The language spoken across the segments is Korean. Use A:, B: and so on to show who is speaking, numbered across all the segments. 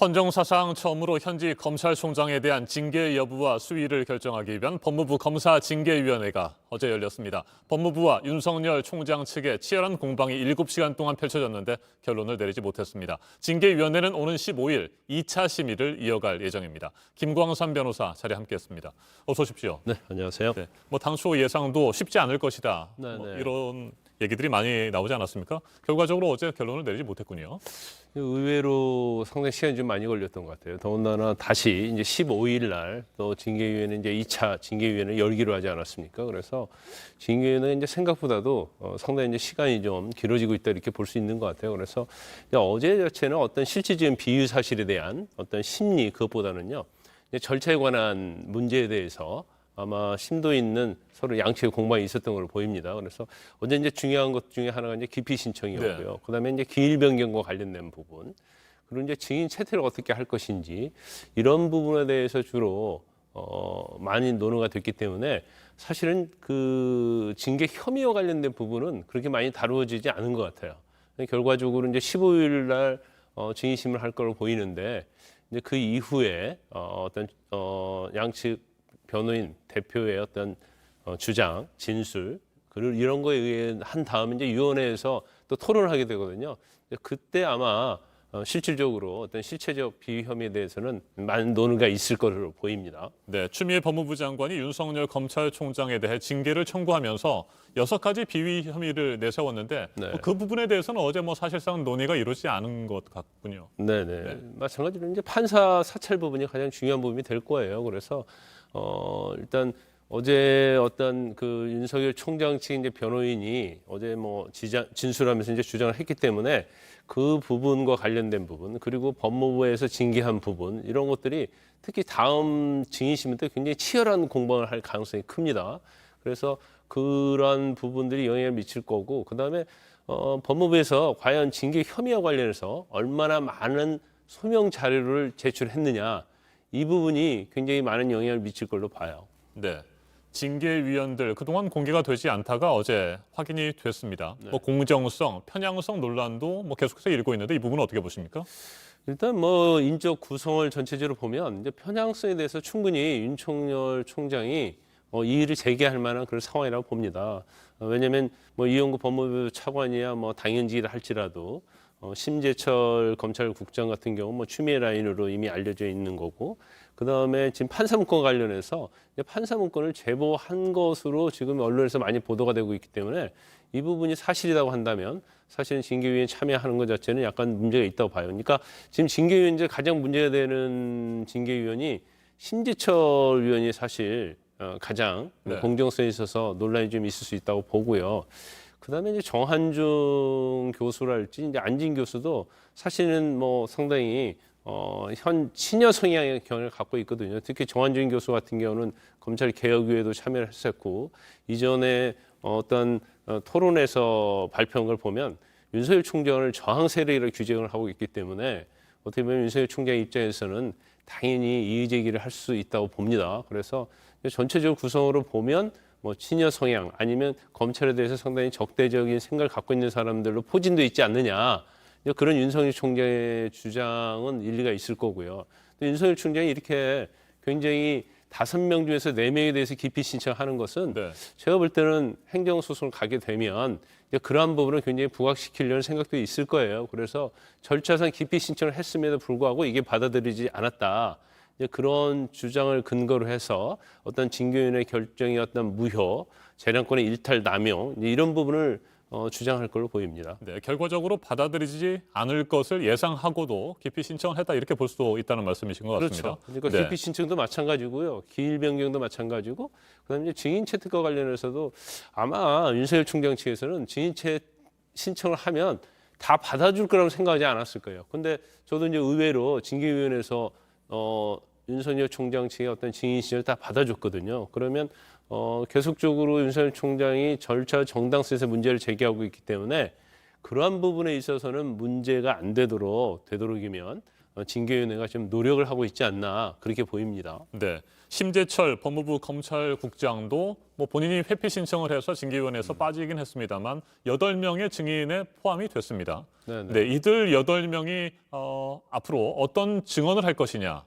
A: 헌정사상 처음으로 현직 검찰총장에 대한 징계 여부와 수위를 결정하기 위한 법무부 검사징계위원회가 어제 열렸습니다. 법무부와 윤석열 총장 측의 치열한 공방이 7시간 동안 펼쳐졌는데 결론을 내리지 못했습니다. 징계위원회는 오는 15일 2차 심의를 이어갈 예정입니다. 김광삼 변호사 자리에 함께했습니다. 어서 오십시오.
B: 네, 안녕하세요.
A: 네, 당초 예상도 쉽지 않을 것이다.
B: 네, 네.
A: 이런 얘기들이 많이 나오지 않았습니까? 결과적으로 어제 결론을 내리지 못했군요.
B: 의외로 상당히 시간이 좀 많이 걸렸던 것 같아요. 더군다나 다시 이제 15일 날 또 징계위원회 이제 2차 징계위원회 열기로 하지 않았습니까? 그래서 징계위원회 이제 생각보다도 상당히 이제 시간이 좀 길어지고 있다 이렇게 볼 수 있는 것 같아요. 그래서 어제 자체는 어떤 실질적인 비위 사실에 대한 어떤 심리 그것보다는요. 이제 절차에 관한 문제에 대해서 아마 심도 있는 서로 양측의 공방이 있었던 걸로 보입니다. 그래서 어제 이제 중요한 것 중에 하나가 이제 기피 신청이었고요.
A: 네.
B: 그다음에 이제 기일 변경과 관련된 부분, 그리고 이제 증인 채택을 어떻게 할 것인지 이런 부분에 대해서 주로 많이 논의가 됐기 때문에 사실은 그 징계 혐의와 관련된 부분은 그렇게 많이 다루어지지 않은 것 같아요. 결과적으로 이제 15일 날 증인심을 할 걸로 보이는데 이제 그 이후에 어떤 양측 변호인 대표의 어떤 주장, 진술, 그리고 이런 거에 의해 한 다음에 이제 위원회에서 또 토론을 하게 되거든요. 그때 아마 실질적으로 어떤 실체적 비위 혐의에 대해서는 많은 논의가 있을 것으로 보입니다.
A: 네, 추미애 법무부 장관이 윤석열 검찰총장에 대해 징계를 청구하면서 6가지 비위 혐의를 내세웠는데
B: 네.
A: 그 부분에 대해서는 어제 사실상 논의가 이루어지지 않은 것 같군요.
B: 네네. 마찬가지로 이제 판사 사찰 부분이 가장 중요한 부분이 될 거예요. 그래서 일단 어제 어떤 그 윤석열 총장 측 이제 변호인이 어제 진술하면서 이제 주장을 했기 때문에 그 부분과 관련된 부분, 그리고 법무부에서 징계한 부분, 이런 것들이 특히 다음 증인심은 때 굉장히 치열한 공방을 할 가능성이 큽니다. 그래서 그런 부분들이 영향을 미칠 거고, 그다음에 법무부에서 과연 징계 혐의와 관련해서 얼마나 많은 소명 자료를 제출했느냐, 이 부분이 굉장히 많은 영향을 미칠 걸로 봐요.
A: 네, 징계위원들 그동안 공개가 되지 않다가 어제 확인이 됐습니다.
B: 네.
A: 공정성, 편향성 논란도 계속해서 일고 있는데 이 부분은 어떻게 보십니까?
B: 일단 인적 구성을 전체적으로 보면 이제 편향성에 대해서 충분히 윤석열 총장이 이의를 제기할 만한 그런 상황이라고 봅니다. 왜냐하면 이용구 법무부 차관이야 당연직이라 할지라도 심재철 검찰국장 같은 경우 추미애 라인으로 이미 알려져 있는 거고, 그 다음에 지금 판사 문건 관련해서 판사 문건을 제보한 것으로 지금 언론에서 많이 보도가 되고 있기 때문에 이 부분이 사실이라고 한다면 사실은 징계위원회 참여하는 것 자체는 약간 문제가 있다고 봐요. 그러니까 지금 징계위원 이제 가장 문제가 되는 징계위원이 심재철 위원이 사실 가장
A: 네.
B: 공정성에 있어서 논란이 좀 있을 수 있다고 보고요. 그다음에 이제 정한중 교수랄지 이제 안진 교수도 사실은 상당히 현 친여 성향의 경향을 갖고 있거든요. 특히 정한중 교수 같은 경우는 검찰 개혁위에도 참여를 했었고, 이전에 어떤 토론에서 발표한 걸 보면 윤석열 총장을 저항 세력이라고 규정을 하고 있기 때문에 어떻게 보면 윤석열 총장 입장에서는 당연히 이의 제기를 할 수 있다고 봅니다. 그래서 전체적 구성으로 보면 친여 성향 아니면 검찰에 대해서 상당히 적대적인 생각을 갖고 있는 사람들로 포진도 있지 않느냐, 그런 윤석열 총장의 주장은 일리가 있을 거고요. 윤석열 총장이 이렇게 굉장히 5명 중에서 4명에 대해서 기피 신청하는 것은
A: 네.
B: 제가 볼 때는 행정소송을 가게 되면 그러한 부분을 굉장히 부각시키려는 생각도 있을 거예요. 그래서 절차상 기피 신청을 했음에도 불구하고 이게 받아들이지 않았다, 그런 주장을 근거로 해서 어떤 징계위원회 결정의 어떤 무효, 재량권의 일탈 남용, 이런 부분을 주장할 걸로 보입니다.
A: 네, 결과적으로 받아들이지 않을 것을 예상하고도 기피 신청을 했다 이렇게 볼 수도 있다는 말씀이신 것 같습니다.
B: 그렇죠. 그러니까
A: 네.
B: 기피 신청도 마찬가지고요. 기일 변경도 마찬가지고, 그다음에 이제 증인 채택과 관련해서도 아마 윤석열 총장 측에서는 증인 신청을 하면 다 받아줄 거라고 생각하지 않았을 거예요. 근데 저도 이제 의외로 징계위원회에서 윤석열 총장 측의 어떤 증인 신청을 다 받아줬거든요. 그러면 계속적으로 윤석열 총장이 절차 정당성에서 문제를 제기하고 있기 때문에 그러한 부분에 있어서는 문제가 안 되도록이면 징계위원회가 좀 노력을 하고 있지 않나 그렇게 보입니다.
A: 네. 심재철 법무부 검찰국장도 뭐 본인이 회피 신청을 해서 징계위원회에서 빠지긴 했습니다만 8명의 증인에 포함이 됐습니다.
B: 네네.
A: 네, 이들 8명이 앞으로 어떤 증언을 할 것이냐,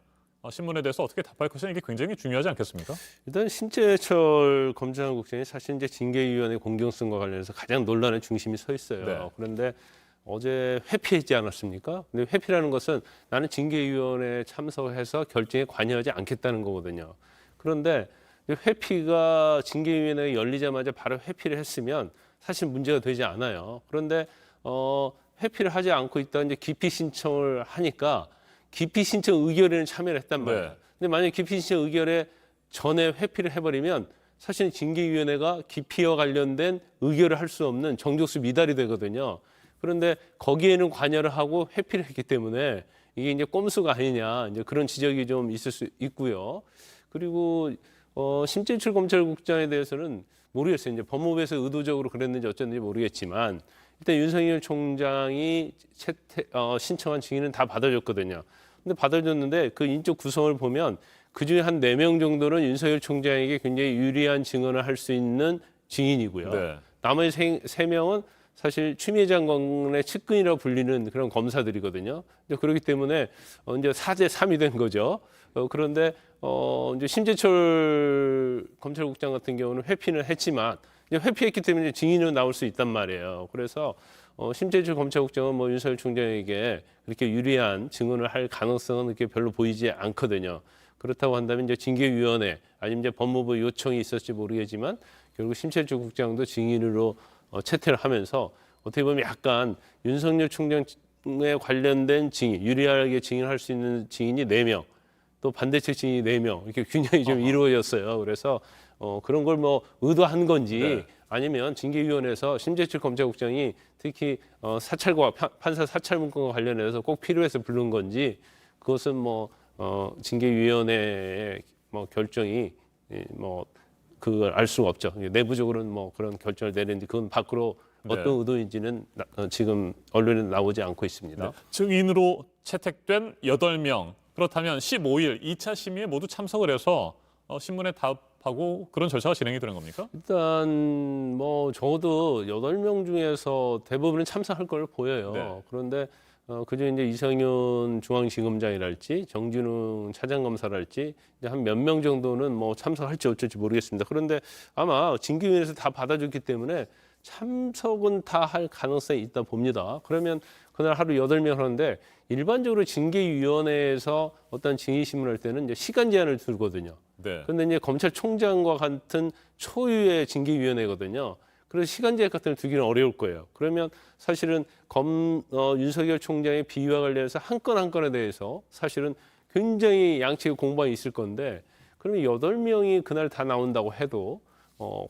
A: 신문에 대해서 어떻게 답할 것이냐 이게 굉장히 중요하지 않겠습니까?
B: 일단 심재철 검찰국장이 사실 이제 징계위원회 공정성과 관련해서 가장 논란의 중심이 서 있어요.
A: 네.
B: 그런데 어제 회피했지 않았습니까? 근데 회피라는 것은 나는 징계위원회에 참석해서 결정에 관여하지 않겠다는 거거든요. 그런데 회피가 징계위원회가 열리자마자 바로 회피를 했으면 사실 문제가 되지 않아요. 그런데 회피를 하지 않고 있다 이제 기피 신청을 하니까 기피 신청 의결에는 참여를 했단 말이에요.
A: 네.
B: 근데 만약에 기피 신청 의결에 전에 회피를 해버리면 사실 징계위원회가 기피와 관련된 의결을 할 수 없는 정족수 미달이 되거든요. 그런데 거기에는 관여를 하고 회피를 했기 때문에 이게 이제 꼼수가 아니냐 이제 그런 지적이 좀 있을 수 있고요. 그리고 심재철 검찰국장에 대해서는 모르겠어요. 이제 법무부에서 의도적으로 그랬는지 어쩐지 모르겠지만 일단 윤석열 총장이 신청한 증인은 다 받아줬거든요. 근데 받아줬는데 그 인적 구성을 보면 그중에 한 4명 정도는 윤석열 총장에게 굉장히 유리한 증언을 할 수 있는 증인이고요.
A: 네.
B: 나머지 3명은 사실 추미애 장관의 측근이라고 불리는 그런 검사들이거든요. 그렇기 때문에 이제 4대 3이 된 거죠. 그런데 이제 심재철 검찰국장 같은 경우는 회피는 했지만 이제 회피했기 때문에 증인으로 나올 수 있단 말이에요. 그래서 심재철 검찰국장은 뭐 윤석열 총장에게 그렇게 유리한 증언을 할 가능성은 그렇게 별로 보이지 않거든요. 그렇다고 한다면 이제 징계위원회 아니면 이제 법무부 요청이 있었을지 모르겠지만 결국 심재철 국장도 증인으로 채택을 하면서 어떻게 보면 약간 윤석열 총장에 관련된 증인, 유리하게 증인할 수 있는 증인이 4명, 또 반대측 증인이 4명 이렇게 균형이 좀 이루어졌어요. 그래서 그런 걸 뭐 의도한 건지
A: 네.
B: 아니면 징계위원회에서 심재철 검찰국장이 특히 사찰과 판사 사찰 문건과 관련해서 꼭 필요해서 부른 건지 그것은 뭐 징계위원회의 뭐 결정이 뭐 그걸 알 수가 없죠. 내부적으로는 뭐 그런 결정을 내리는지 그건 밖으로 어떤
A: 네.
B: 의도인지는 지금 언론에 나오지 않고 있습니다.
A: 네. 증인으로 채택된 8명. 그렇다면 15일 2차 심의에 모두 참석을 해서 신문에 답하고 그런 절차가 진행이 되는 겁니까?
B: 일단 뭐 적어도 8명 중에서 대부분은 참석할 걸 보여요.
A: 네.
B: 그런데 그중에 이제 이성윤 중앙지검장이랄지 정진웅 차장검사랄지 한 몇 명 정도는 뭐 참석할지 어쩔지 모르겠습니다. 그런데 아마 징계위원회에서 다 받아줬기 때문에 참석은 다 할 가능성이 있다 봅니다. 그러면 그날 하루 8명 하는데 일반적으로 징계위원회에서 어떤 증인신문을 할 때는 이제 시간 제한을 두거든요.
A: 네.
B: 그런데 이제 검찰총장과 같은 초유의 징계위원회거든요. 그래서 시간 제한 같은 걸 두기는 어려울 거예요. 그러면 사실은 윤석열 총장의 비위와 관련해서 한 건 한 건에 대해서 사실은 굉장히 양측의 공방이 있을 건데 그러면 8명이 그날 다 나온다고 해도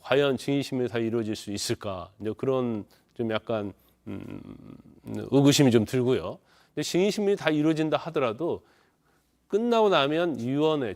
B: 과연 증인신문이 다 이루어질 수 있을까? 이제 그런 좀 약간 의구심이 좀 들고요. 근데 증인신문이 다 이루어진다 하더라도 끝나고 나면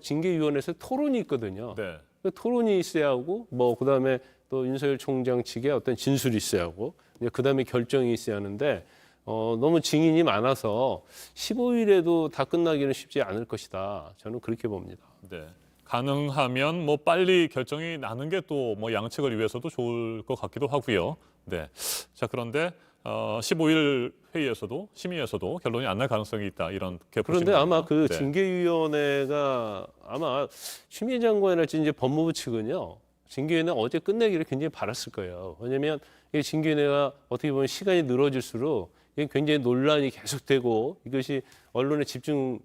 B: 징계위원회에서 토론이 있거든요.
A: 네.
B: 그 토론이 있어야 하고 뭐 그다음에 또 윤석열 총장 측의 어떤 진술이 있어야 하고 이제 그다음에 결정이 있어야 하는데 너무 증인이 많아서 15일에도 다 끝나기는 쉽지 않을 것이다. 저는 그렇게 봅니다.
A: 네. 가능하면 뭐 빨리 결정이 나는 게 또 뭐 양측을 위해서도 좋을 것 같기도 하고요. 네. 자, 그런데 15일 회의에서도 심의에서도 결론이 안 날 가능성이 있다. 이렇게
B: 그런데 아마 그
A: 네.
B: 징계위원회가 아마 추미애 장관이랄지 이제 법무부 측은요. 징계위원회 어제 끝내기를 굉장히 바랐을 거예요. 왜냐하면 이 징계위원회가 어떻게 보면 시간이 늘어질수록 이게 굉장히 논란이 계속되고 이것이 언론의 집중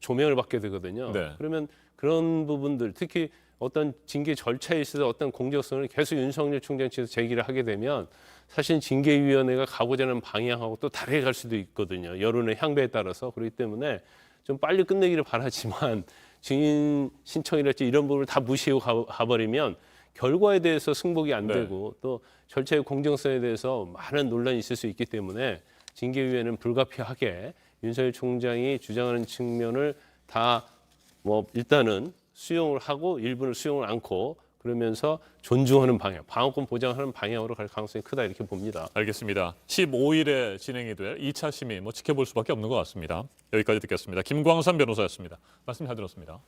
B: 조명을 받게 되거든요.
A: 네.
B: 그러면 그런 부분들 특히 어떤 징계 절차에 있어서 어떤 공정성을 계속 윤석열 총장 측에서 제기를 하게 되면 사실 징계위원회가 가고자 하는 방향하고 또 다르게 갈 수도 있거든요. 여론의 향배에 따라서. 그렇기 때문에 좀 빨리 끝내기를 바라지만 증인 신청이랄지 이런 부분을 다 무시하고 가버리면 결과에 대해서 승복이 안
A: 네.
B: 되고 또 절차의 공정성에 대해서 많은 논란이 있을 수 있기 때문에 징계위원회는 불가피하게 윤석열 총장이 주장하는 측면을 다 뭐 일단은 수용을 하고 일부는 수용을 않고 그러면서 존중하는 방향, 방어권 보장하는 방향으로 갈 가능성이 크다 이렇게 봅니다.
A: 알겠습니다. 15일에 진행이 될 2차 심의 지켜볼 수밖에 없는 것 같습니다. 여기까지 듣겠습니다. 김광삼 변호사였습니다. 말씀 잘 들었습니다.